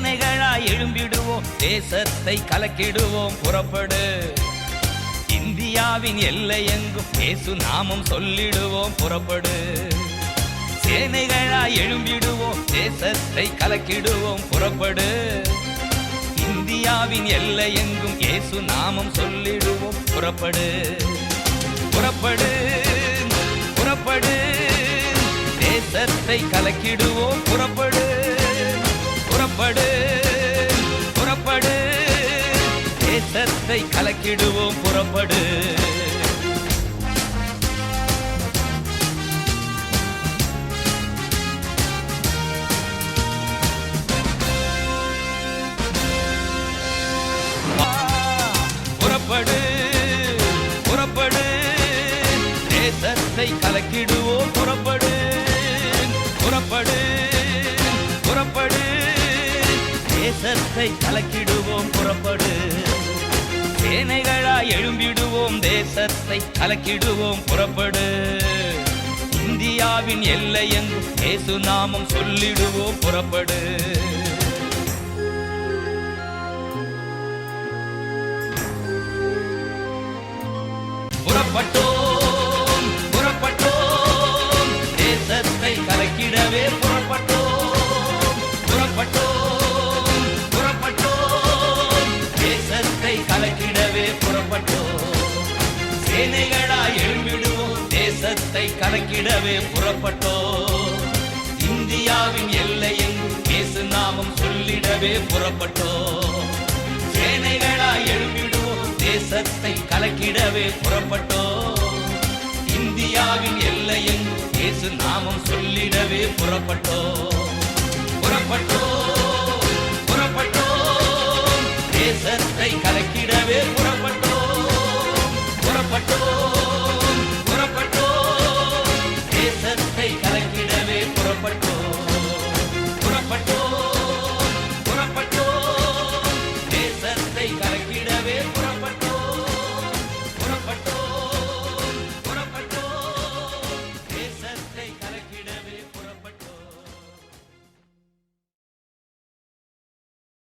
சேனைகளாய் எழும்பிடுவோம், தேசத்தை கலக்கிடுவோம், புறப்படு. இந்தியாவின் எல்லை எங்கும் இயேசு நாமம் சொல்லிடுவோம், புறப்படு. சேனைகளாய் எழும்பிடுவோம், தேசத்தை கலக்கிடுவோம், புறப்படு. இந்தியாவின் எல்லை எங்கும் இயேசு நாமம் சொல்லிடுவோம், புறப்படு. புறப்படு, புறப்படு, தேசத்தை கலக்கிடுவோம், புறப்படு. புறப்படு, புறப்படு, தேசத்தை கலக்கிடுவோம், புறப்படு. புறப்படு, புறப்படு, தேசத்தை கலக்கிடுவோம், புறப்படு. புறப்படு, புறப்படு, தேசத்தை கலக்கிடுவோம், புறப்படு. சேனைகளாய் எழும்பிடுவோம், தேசத்தை கலக்கிடுவோம், புறப்படு. இந்தியாவின் எல்லை எங்கும் இயேசு நாமம் சொல்லிடுவோம், புறப்படு. புறப்பட்டோம், புறப்பட்டோம், தேசத்தை கலக்கிடவே புறப்பட்டோம். புறப்பட்டோம், புறப்பட்டோம், தேசத்தை கலக்கிடவே புறப்பட்டோம். சேனைகளாய் எழும்பிடுவோம், தேசத்தை கலக்கிடவே புறப்பட்டோம். இந்தியாவின் எல்லை எங்கும் இயேசு நாமம் சொல்லிடவே புறப்பட்டோம். சேனைகளாய் எழும்பிடுவோம், தேசத்தை கலக்கிடவே புறப்பட்டோம். இந்தியாவின் எல்லை எங்கும் இயேசு நாமம் சொல்லிடவே புறப்பட்டோம். புறப்பட்டோம், புறப்பட்டோம், தேசத்தை கலக்கிடவே